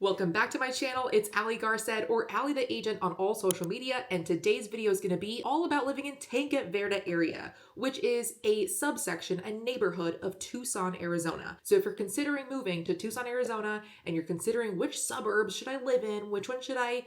Welcome back to my channel. It's Allie Garced, or Allie the Agent on all social media, and today's video is going to be all about living in Tanque Verde area, which is a subsection, a neighborhood of Tucson, Arizona. So if you're considering moving to Tucson, Arizona, and you're considering which suburbs should I live in, which one should I,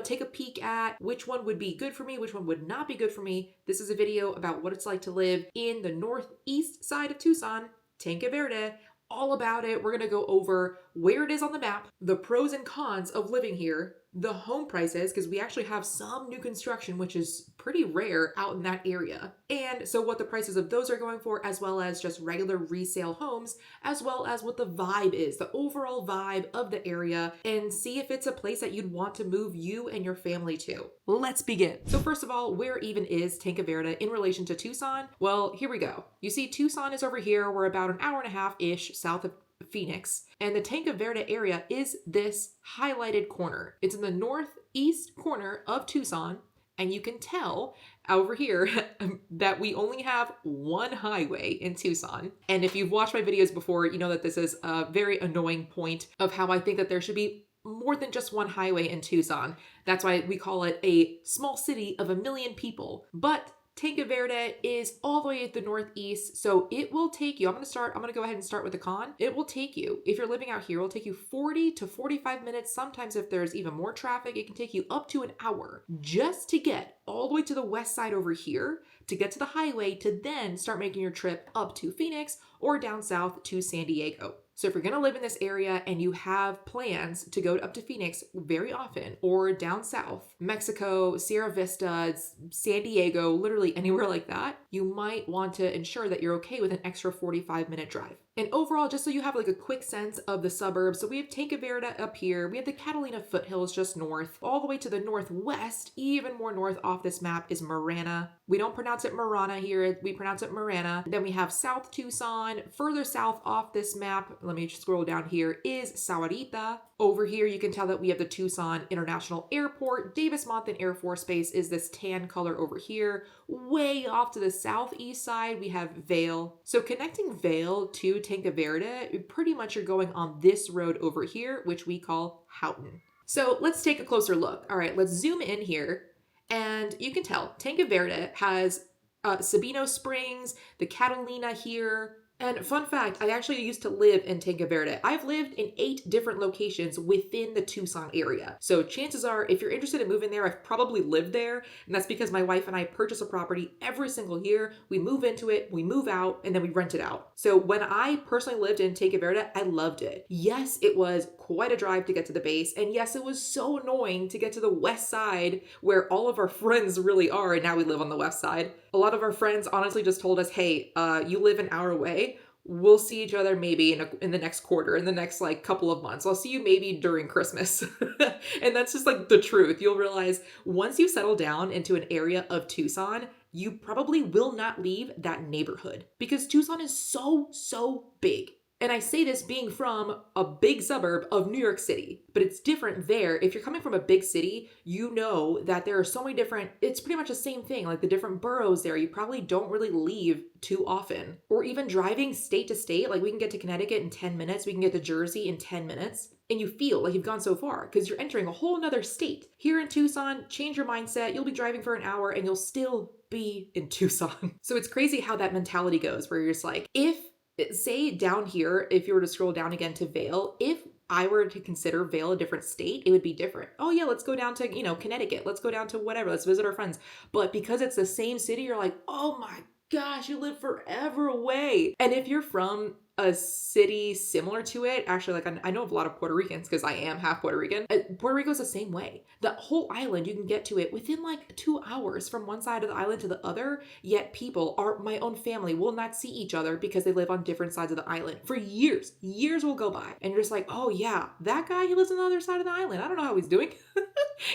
take a peek at, which one would be good for me, which one would not be good for me, this is a video about what it's like to live in the northeast side of Tucson, Tanque Verde. All about it. We're going to go over where it is on the map, the pros and cons of living here, the home prices, because we actually have some new construction, which is pretty rare out in that area. And so what the prices of those are going for, as well as just regular resale homes, as well as what the vibe is, the overall vibe of the area, and see if it's a place that you'd want to move you and your family to. Let's begin. So first of all, where even is Tanque Verde in relation to Tucson? Well, here we go. You see Tucson is over here. We're about an hour and a half-ish south of Phoenix, and the Tanque Verde area is this highlighted corner. It's in the northeast corner of Tucson, and you can tell over here that we only have one highway in Tucson. And if you've watched my videos before, you know that this is a very annoying point of how I think that there should be more than just one highway in Tucson. That's why we call it a small city of 1 million people. But Tanque Verde is all the way at the northeast, so it will take you, I'm going to go ahead and start with the con. It will take you, if you're living out here, it will take you 40 to 45 minutes. Sometimes if there's even more traffic, it can take you up to an hour just to get all the way to the west side over here, to get to the highway, to then start making your trip up to Phoenix or down south to San Diego. So if you're going to live in this area and you have plans to go up to Phoenix very often, or down south, Mexico, Sierra Vista, San Diego, literally anywhere like that, you might want to ensure that you're okay with an extra 45-minute drive. And overall, just so you have like a quick sense of the suburbs, so we have Tanque Verde up here, we have the Catalina Foothills just north, all the way to the northwest, even more north off this map is Marana. We don't pronounce it Marana here, we pronounce it Marana. Then we have South Tucson, further south off this map, let me scroll down here, is Sahuarita. Over here, you can tell that we have the Tucson International Airport. Davis-Monthan Air Force Base is this tan color over here. Way off to the southeast side, we have Vail. So connecting Vail to Tanque Verde, pretty much you're going on this road over here, which we call Houghton. So let's take a closer look. All right, let's zoom in here. And you can tell Tanque Verde has Sabino Springs, the Catalina here. And fun fact, I actually used to live in Tanque Verde. I've lived in 8 different locations within the Tucson area. So chances are, if you're interested in moving there, I've probably lived there. And that's because my wife and I purchase a property every single year. We move into it, we move out, and then we rent it out. So when I personally lived in Tanque Verde, I loved it. Yes, it was quite a drive to get to the base. And yes, it was so annoying to get to the west side where all of our friends really are. And now we live on the west side. A lot of our friends honestly just told us, hey, you live an hour away. We'll see each other maybe in the next quarter, in the next couple of months. I'll see you maybe during Christmas. And that's just the truth. You'll realize once you settle down into an area of Tucson, you probably will not leave that neighborhood because Tucson is so big. And I say this being from a big suburb of New York City, but it's different there. If you're coming from a big city, you know that there are so many different, it's pretty much the same thing, like the different boroughs there. You probably don't really leave too often. Or even driving state to state, like we can get to Connecticut in 10 minutes, we can get to Jersey in 10 minutes, and you feel like you've gone so far because you're entering a whole nother state. Here in Tucson, change your mindset, you'll be driving for an hour and you'll still be in Tucson. So it's crazy how that mentality goes where you're just like, say down here, if you were to scroll down again to Vail, if I were to consider Vail a different state, it would be different. Oh yeah, let's go down to, Connecticut. Let's go down to whatever. Let's visit our friends. But because it's the same city, you're like, oh my gosh, you live forever away. And if you're from a city similar to it, actually, I know of a lot of Puerto Ricans because I am half Puerto Rican. Puerto Rico's the same way. The whole island, you can get to it within 2 hours from one side of the island to the other, yet my own family will not see each other because they live on different sides of the island for years. Years will go by and you're just like, oh yeah, that guy, he lives on the other side of the island. I don't know how he's doing.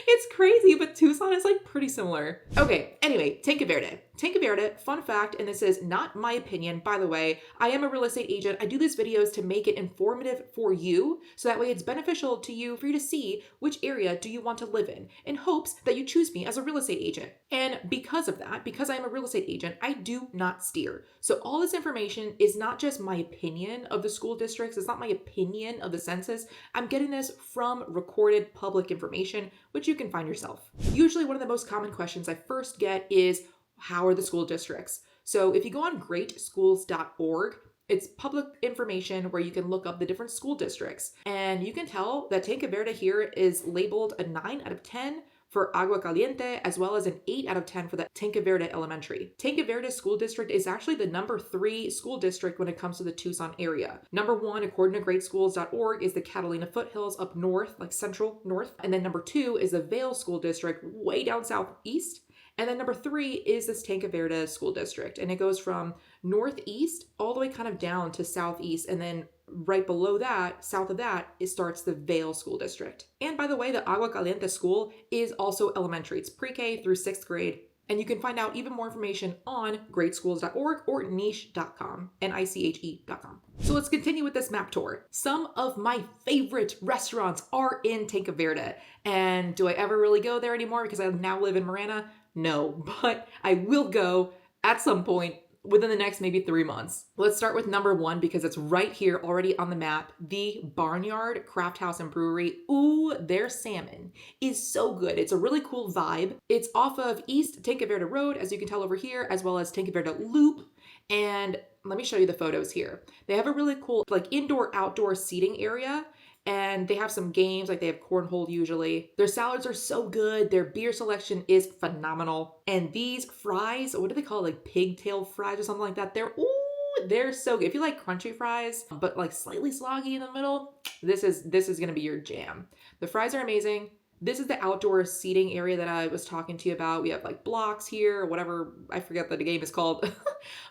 It's crazy, but Tucson is like pretty similar. Okay, anyway, Tanque Verde. Tanque Verde, fun fact, and this is not my opinion, by the way, I am a real estate agent. I do these videos to make it informative for you, so that way it's beneficial to you for you to see which area do you want to live in hopes that you choose me as a real estate agent. And because of that, because I am a real estate agent, I do not steer. So all this information is not just my opinion of the school districts, it's not my opinion of the census. I'm getting this from recorded public information, which you can find yourself. Usually one of the most common questions I first get is, how are the school districts? So if you go on greatschools.org, it's public information where you can look up the different school districts. And you can tell that Tanque Verde here is labeled a 9 out of 10 for Agua Caliente, as well as an 8 out of 10 for the Tanque Verde Elementary. Tanque Verde School District is actually the number 3 school district when it comes to the Tucson area. Number 1, according to greatschools.org, is the Catalina Foothills up north, like central north. And then number 2 is the Vail School District way down southeast. And then number 3 is this Tanque Verde School District. And it goes from northeast all the way kind of down to southeast. And then right below that, south of that, it starts the Vail School District. And by the way, the Agua Caliente School is also elementary. It's pre-K through 6th grade. And you can find out even more information on greatschools.org or niche.com, niche.com. So let's continue with this map tour. Some of my favorite restaurants are in Tanque Verde. And do I ever really go there anymore because I now live in Marana? No, but I will go at some point within the next maybe 3 months. Let's start with number 1 because it's right here already on the map, the Barnyard Craft House and Brewery. Ooh, their salmon is so good. It's a really cool vibe. It's off of East Tanque Verde Road, as you can tell over here, as well as Tanque Verde Loop. And let me show you the photos here. They have a really cool like indoor-outdoor seating area. And they have some games, like they have cornhole usually. Their salads are so good. Their beer selection is phenomenal. And these fries, what do they call it? Like pigtail fries or something like that. They're so good. If you like crunchy fries, but like slightly soggy in the middle, this is gonna be your jam. The fries are amazing. This is the outdoor seating area that I was talking to you about. We have like blocks here, or whatever, I forget what the game is called.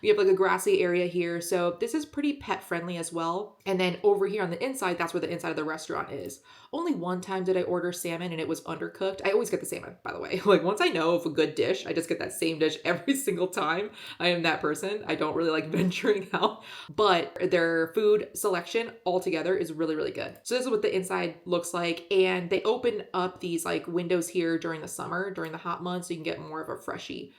We have like a grassy area here. So this is pretty pet friendly as well. And then over here on the inside, that's where the inside of the restaurant is. Only one time did I order salmon and it was undercooked. I always get the salmon, by the way. Like once I know of a good dish, I just get that same dish every single time. I am that person. I don't really like venturing out, but their food selection altogether is really, really good. So this is what the inside looks like. And they open up these like windows here during the summer, during the hot months, so you can get more of a freshy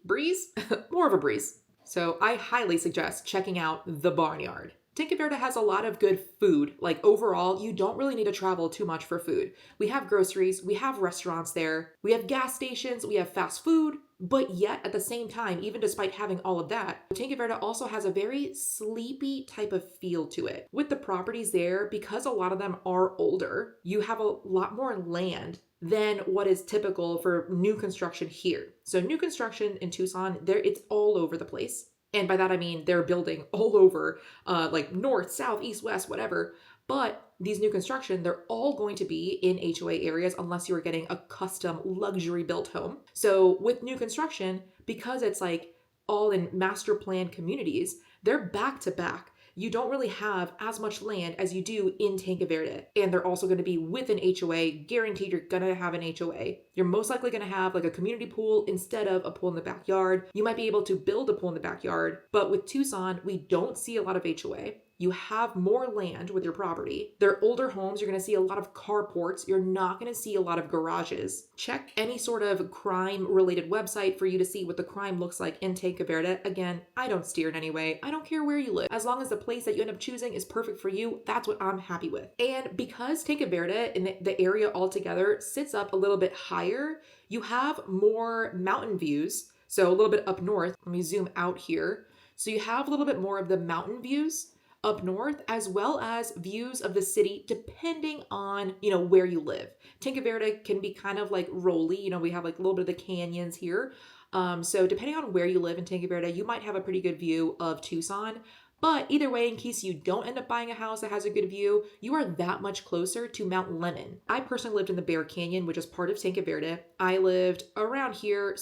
breeze, more of a breeze. So I highly suggest checking out the Barnyard. Tanque Verde has a lot of good food. Like overall, you don't really need to travel too much for food. We have groceries, we have restaurants there, we have gas stations, we have fast food, but yet at the same time, even despite having all of that, Tanque Verde also has a very sleepy type of feel to it. With the properties there, because a lot of them are older, you have a lot more land than what is typical for new construction here. So new construction in Tucson, it's all over the place. And by that, I mean, they're building all over, like north, south, east, west, whatever. But these new construction, they're all going to be in HOA areas unless you are getting a custom luxury built home. So with new construction, because it's like all in master plan communities, they're back to back. You don't really have as much land as you do in Tanque Verde. And they're also going to be with an HOA. Guaranteed you're going to have an HOA. You're most likely going to have like a community pool instead of a pool in the backyard. You might be able to build a pool in the backyard. But with Tucson, we don't see a lot of HOA. You have more land with your property. They're older homes. You're going to see a lot of carports. You're not going to see a lot of garages. Check any sort of crime-related website for you to see what the crime looks like in Tanque Verde. Again, I don't steer in any way. I don't care where you live. As long as the place that you end up choosing is perfect for you, that's what I'm happy with. And because Tanque Verde in the area altogether sits up a little bit higher, you have more mountain views. So a little bit up north. Let me zoom out here. So you have a little bit more of the mountain views up north, as well as views of the city, depending on, where you live. Tanque Verde can be kind of like rolly. We have like a little bit of the canyons here. So depending on where you live in Tanque Verde, you might have a pretty good view of Tucson. But either way, in case you don't end up buying a house that has a good view, you are that much closer to Mount Lemmon. I personally lived in the Bear Canyon, which is part of Tanque Verde. I lived around here,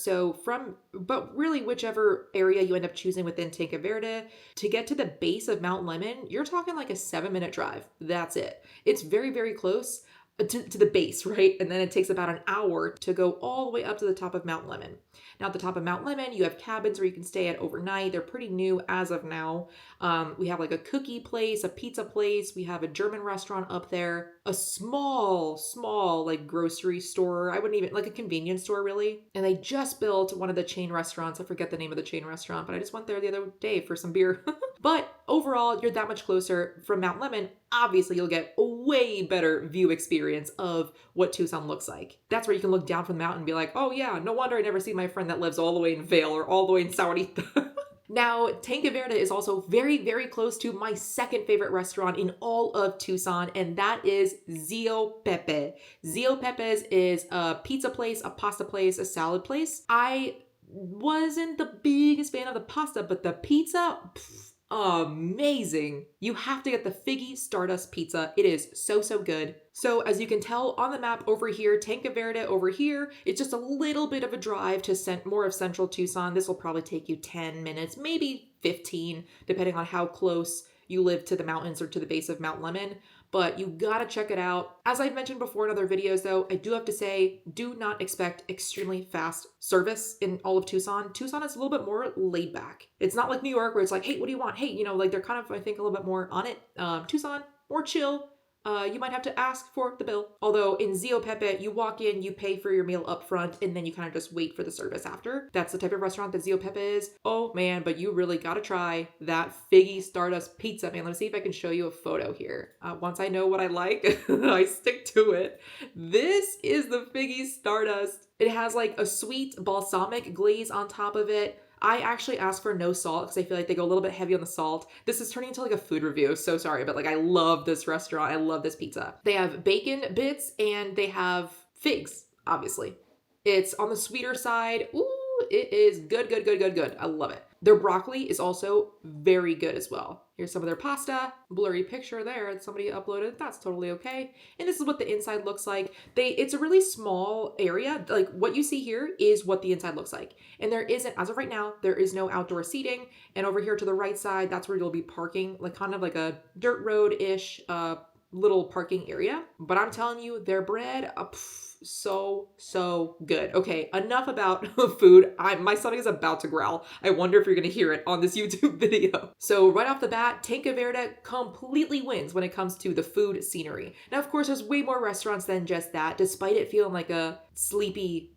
but really whichever area you end up choosing within Tanque Verde, to get to the base of Mount Lemmon, you're talking like a 7-minute drive. That's it. It's very, very close. to the base, right? And then it takes about an hour to go all the way up to the top of Mount Lemon. Now, at the top of Mount Lemon, you have cabins where you can stay at overnight. They're pretty new as of now. We have like a cookie place, a pizza place. We have a German restaurant up there, a small like grocery store. I wouldn't even like a convenience store really. And they just built one of the chain restaurants. I forget the name of the chain restaurant, but I just went there the other day for some beer. But overall, you're that much closer from Mount Lemon. Obviously, you'll get a way better view experience of what Tucson looks like. That's where you can look down from the mountain and be like, oh yeah, no wonder I never see my friend that lives all the way in Vail or all the way in Sahuarita. Now, Tanque Verde is also very close to my second favorite restaurant in all of Tucson, and that is Zio Pepe. Zio Pepe's is a pizza place, a pasta place, a salad place. I wasn't the biggest fan of the pasta, but the pizza, amazing. You have to get the figgy Stardust pizza. It is so good. So as you can tell on the map over here, Tanque Verde over here, it's just a little bit of a drive to more of central Tucson. This will probably take you 10 minutes, maybe 15, depending on how close you live to the mountains or to the base of Mount Lemon. But you gotta check it out. As I've mentioned before in other videos though, I do have to say, do not expect extremely fast service in all of Tucson. Tucson is a little bit more laid back. It's not like New York where it's like, hey, what do you want? Hey, like they're kind of, I think, a little bit more on it. Tucson, more chill. You might have to ask for the bill. Although in Zio Pepe, you walk in, you pay for your meal up front, and then you kind of just wait for the service after. That's the type of restaurant that Zio Pepe is. Oh man, but you really gotta try that figgy Stardust pizza, man. Let me see if I can show you a photo here. Once I know what I like, I stick to it. This is the figgy Stardust. It has like a sweet balsamic glaze on top of it. I actually asked for no salt because I feel like they go a little bit heavy on the salt. This is turning into like a food review, so sorry, but like I love this restaurant. I love this pizza. They have bacon bits and they have figs, obviously. It's on the sweeter side. Ooh, it is good. I love it. Their broccoli is also very good as well. Here's some of their pasta. Blurry picture there that somebody uploaded. That's totally okay. And this is what the inside looks like. It's a really small area. Like what you see here is what the inside looks like. And there isn't, as of right now, there is no outdoor seating. And over here to the right side, that's where you'll be parking, like kind of like a dirt road-ish little parking area. But I'm telling you, their bread, so good. Okay, enough about food. My stomach is about to growl. I wonder if you're gonna hear it on this YouTube video. So right off the bat, Tanque Verde completely wins when it comes to the food scenery. Now, of course, there's way more restaurants than just that, despite it feeling like a sleepy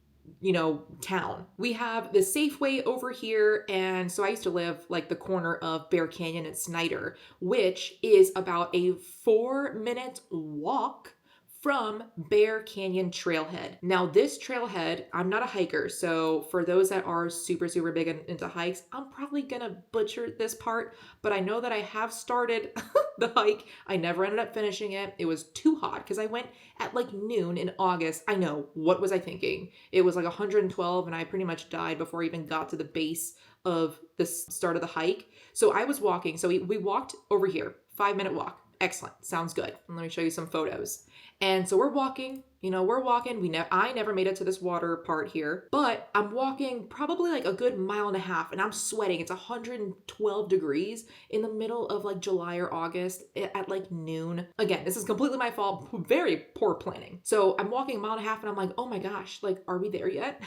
town. We have the Safeway over here. And so I used to live like the corner of Bear Canyon and Snyder, which is about a 4-minute walk from Bear Canyon Trailhead. Now this trailhead, I'm not a hiker, so for those that are super big into hikes, I'm probably gonna butcher this part, but I know that I have started the hike. I never ended up finishing it. It was too hot because I went at like noon in August. I know, what was I thinking? It was like 112 and I pretty much died before I even got to the base of the start of the hike. So I was walking, so we walked over here, 5-minute walk. Excellent, sounds good. And let me show you some photos. And so we're walking, I never made it to this water part here, but I'm walking probably like a good mile and a half and I'm sweating. It's 112 degrees in the middle of like July or August at like noon. Again, this is completely my fault. Very poor planning. So I'm walking a mile and a half and I'm like, oh my gosh, like, are we there yet?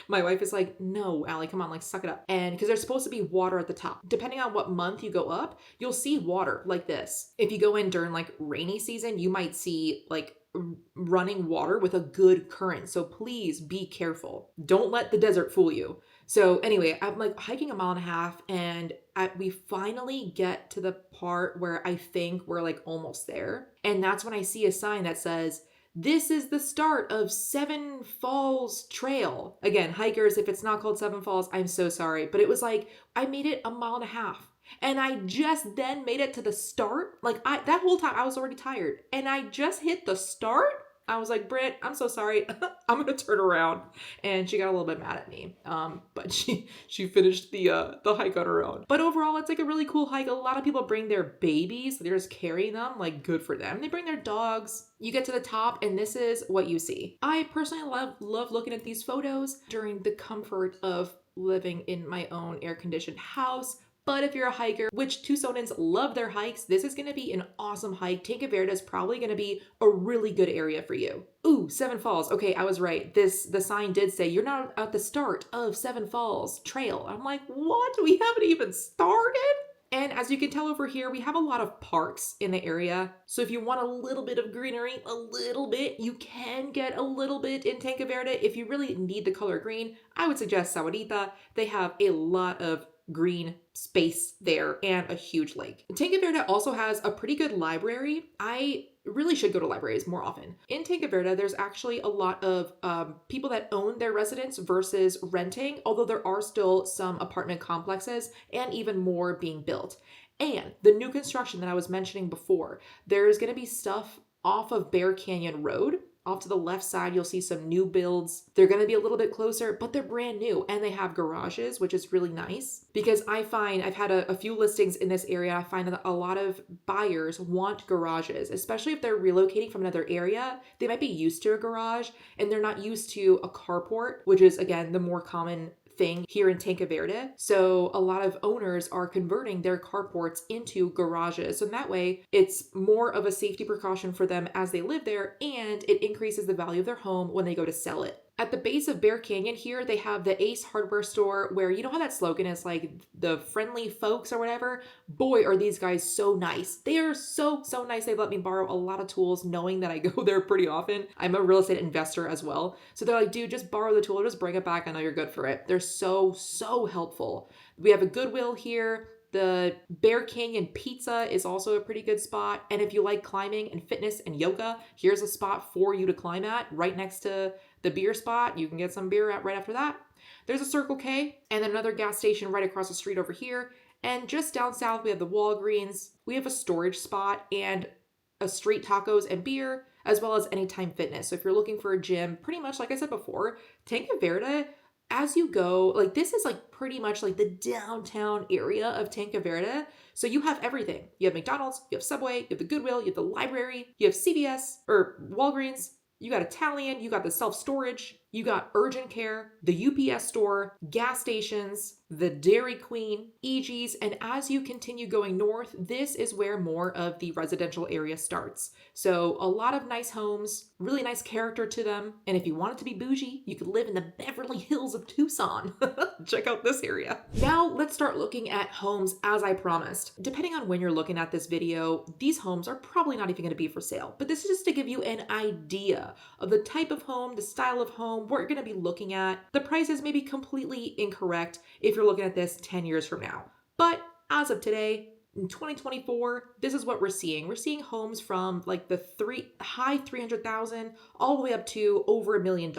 My wife is like, no, Allie, come on, like suck it up. And because there's supposed to be water at the top. Depending on what month you go up, you'll see water like this. If you go in during like rainy season, you might see like running water with a good current. So please be careful. Don't let the desert fool you. So anyway, I'm like hiking a mile and a half and we finally get to the part where I think we're like almost there. And that's when I see a sign that says, this is the start of Seven Falls Trail. Again, hikers, if it's not called Seven Falls, I'm so sorry. But it was like, I made it a mile and a half. And I just then made it to the start. Like that whole time I was already tired. And I just hit the start. I was like, Britt, I'm so sorry. I'm going to turn around. And she got a little bit mad at me. But she finished the hike on her own. But overall, it's like a really cool hike. A lot of people bring their babies. They're just carrying them, like good for them. They bring their dogs. You get to the top and this is what you see. I personally love looking at these photos during the comfort of living in my own air-conditioned house. But if you're a hiker, which Tucsonans love their hikes, this is going to be an awesome hike. Tanque Verde is probably going to be a really good area for you. Ooh, Seven Falls. Okay, I was right. The sign did say you're not at the start of Seven Falls Trail. I'm like, what? We haven't even started? And as you can tell over here, we have a lot of parks in the area. So if you want a little bit of greenery, a little bit, you can get a little bit in Tanque Verde. If you really need the color green, I would suggest Sahuarita. They have a lot of green space there and a huge lake. Tanque Verde also has a pretty good library. I really should go to libraries more often. In Tanque Verde, there's actually a lot of people that own their residence versus renting, although there are still some apartment complexes and even more being built. And the new construction that I was mentioning before, there's going to be stuff off of Bear Canyon Road. Off to the left side, you'll see some new builds. They're going to be a little bit closer, but they're brand new and they have garages, which is really nice because I find I've had a few listings in this area. I find that a lot of buyers want garages, especially if they're relocating from another area. They might be used to a garage and they're not used to a carport, which is, again, the more common thing here in Tanque Verde. So a lot of owners are converting their carports into garages. So that way it's more of a safety precaution for them as they live there, and it increases the value of their home when they go to sell it. At the base of Bear Canyon here, they have the Ace Hardware store where, you know how that slogan is like the friendly folks or whatever? Boy, are these guys so nice. They are so nice. They've let me borrow a lot of tools knowing that I go there pretty often. I'm a real estate investor as well. So they're like, dude, just borrow the tool or just bring it back. I know you're good for it. They're so helpful. We have a Goodwill here. The Bear Canyon Pizza is also a pretty good spot. And if you like climbing and fitness and yoga, here's a spot for you to climb at right next to the beer spot. You can get some beer at right after that. There's a Circle K and then another gas station right across the street over here. And just down south, we have the Walgreens. We have a storage spot and a street tacos and beer, as well as Anytime Fitness. So if you're looking for a gym, pretty much like I said before, Tanque Verde, as you go, like this is like pretty much like the downtown area of Tanque Verde. So you have everything. You have McDonald's, you have Subway, you have the Goodwill, you have the library, you have CVS or Walgreens, you got Italian, you got the self-storage, you got urgent care, the UPS store, gas stations, the Dairy Queen, EG's, and as you continue going north, this is where more of the residential area starts. So a lot of nice homes, really nice character to them, and if you want it to be bougie, you could live in the Beverly Hills of Tucson. Check out this area. Now let's start looking at homes as I promised. Depending on when you're looking at this video, these homes are probably not even going to be for sale, but this is just to give you an idea of the type of home, the style of home, what you're going to be looking at. The prices may be completely incorrect if you're looking at this 10 years from now. But as of today, in 2024, this is what we're seeing. We're seeing homes from like the high 300,000 all the way up to over $1 million.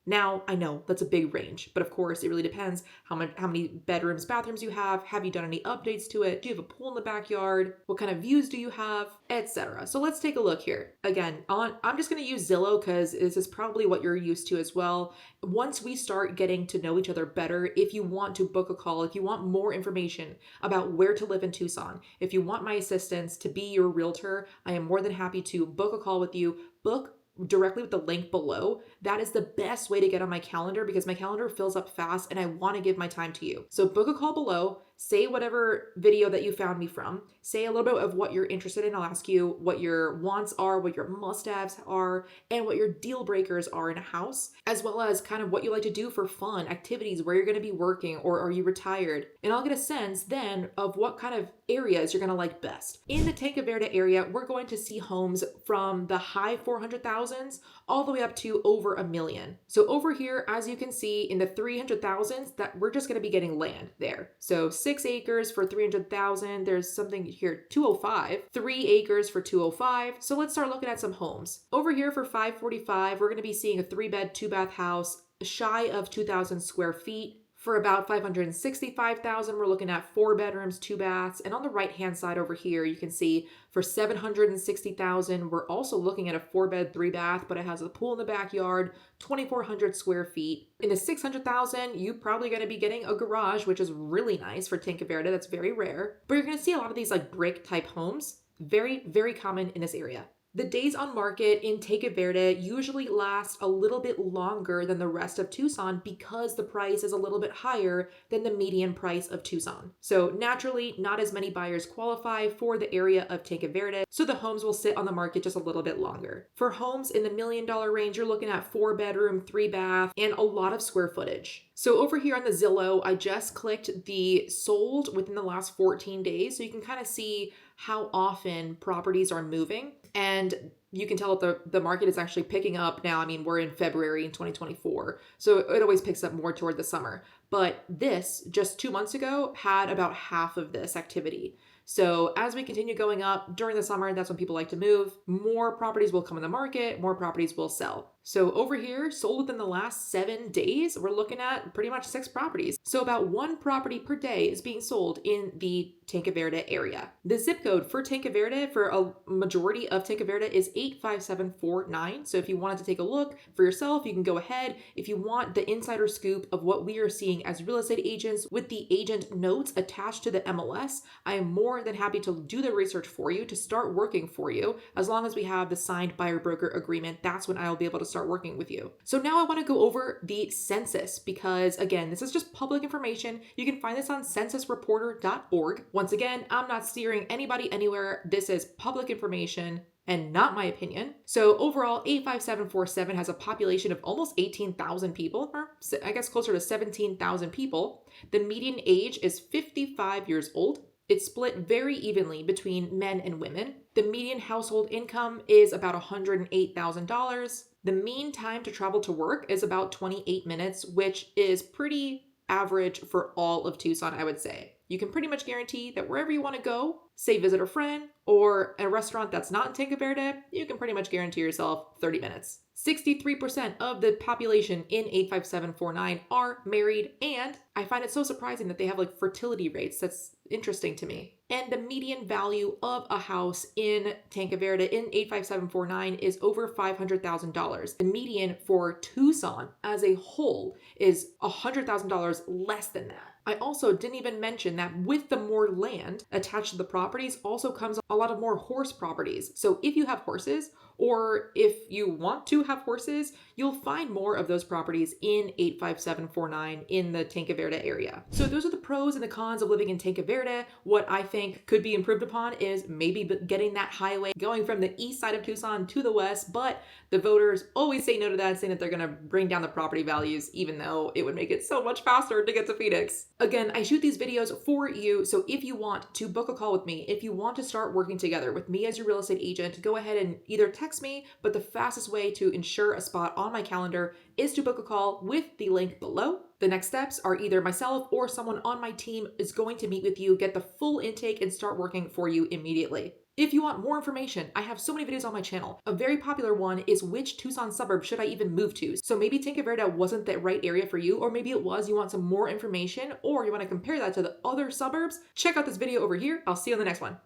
Now, I know that's a big range, but of course it really depends how many bedrooms, bathrooms you have. Have you done any updates to it? Do you have a pool in the backyard? What kind of views do you have? Etc. So let's take a look here. Again, I'm just going to use Zillow because this is probably what you're used to as well. Once we start getting to know each other better, if you want to book a call, if you want more information about where to live in Tucson, if you want my assistance to be your realtor, I am more than happy to book a call with you. Book directly with the link below. That is the best way to get on my calendar because my calendar fills up fast and I want to give my time to you. So book a call below, say whatever video that you found me from, say a little bit of what you're interested in. I'll ask you what your wants are, what your must-haves are, and what your deal breakers are in a house, as well as kind of what you like to do for fun, activities, where you're going to be working, or are you retired? And I'll get a sense then of what kind of areas you're going to like best. In the Tanque Verde area, we're going to see homes from the high 400,000s all the way up to over $1 million. So over here, as you can see in the 300,000s, that we're just going to be getting land there. So 6 acres for 300,000. There's something here, 205, 3 acres for 205. So let's start looking at some homes. Over here for 545, we're going to be seeing a 3-bed, 2-bath house shy of 2,000 square feet. For about 565,000, we're looking at 4 bedrooms, 2 baths. And on the right-hand side over here, you can see for 760,000, we're also looking at a 4-bed, 3-bath, but it has a pool in the backyard, 2,400 square feet. In the 600,000, you're probably going to be getting a garage, which is really nice for Tanque Verde. That's very rare. But you're going to see a lot of these like brick type homes, very, very common in this area. The days on market in Tanque Verde usually last a little bit longer than the rest of Tucson because the price is a little bit higher than the median price of Tucson. So naturally, not as many buyers qualify for the area of Tanque Verde, so the homes will sit on the market just a little bit longer. For homes in the $1 million range, you're looking at 4-bedroom, 3-bath, and a lot of square footage. So over here on the Zillow, I just clicked the sold within the last 14 days, so you can kind of see how often properties are moving. And you can tell that the market is actually picking up now. I mean, we're in February in 2024, so it always picks up more toward the summer. But this, just 2 months ago, had about half of this activity. So as we continue going up during the summer, that's when people like to move. More properties will come in the market, more properties will sell. So over here, sold within the last 7 days, we're looking at pretty much 6 properties. So about 1 property per day is being sold in the Tanque Verde area. The zip code for Tanque Verde, for a majority of Tanque Verde, is 85749. So if you wanted to take a look for yourself, you can go ahead. If you want the insider scoop of what we are seeing as real estate agents with the agent notes attached to the MLS, I am more than happy to do the research for you, to start working for you. As long as we have the signed buyer broker agreement, that's when I'll be able to start working with you. So now I want to go over the census because, again, this is just public information. You can find this on censusreporter.org. Once again, I'm not steering anybody anywhere. This is public information and not my opinion. So overall, 85747 has a population of almost 18,000 people, or I guess closer to 17,000 people. The median age is 55 years old. It's split very evenly between men and women. The median household income is about $108,000. The mean time to travel to work is about 28 minutes, which is pretty average for all of Tucson, I would say. You can pretty much guarantee that wherever you want to go, say visit a friend or a restaurant that's not in Tanque Verde, you can pretty much guarantee yourself 30 minutes. 63% of the population in 85749 are married, and I find it so surprising that they have like fertility rates. That's interesting to me. And the median value of a house in Tanque Verde in 85749 is over $500,000. The median for Tucson as a whole is $100,000 less than that. I also didn't even mention that with the more land attached to the properties also comes a lot of more horse properties. So if you have horses, or if you want to have horses, you'll find more of those properties in 85749 in the Tanque Verde area. So those are the pros and the cons of living in Tanque Verde. What I think could be improved upon is maybe getting that highway going from the east side of Tucson to the west, but the voters always say no to that, saying that they're gonna bring down the property values, even though it would make it so much faster to get to Phoenix. Again, I shoot these videos for you, so if you want to book a call with me, if you want to start working together with me as your real estate agent, go ahead and either text me, but the fastest way to ensure a spot on my calendar is to book a call with the link below. The next steps are either myself or someone on my team is going to meet with you, get the full intake, and start working for you immediately. If you want more information, I have so many videos on my channel. A very popular one is which Tucson suburb should I even move to? So maybe Tanque Verde wasn't the right area for you, or maybe it was, you want some more information, or you want to compare that to the other suburbs. Check out this video over here. I'll see you on the next one.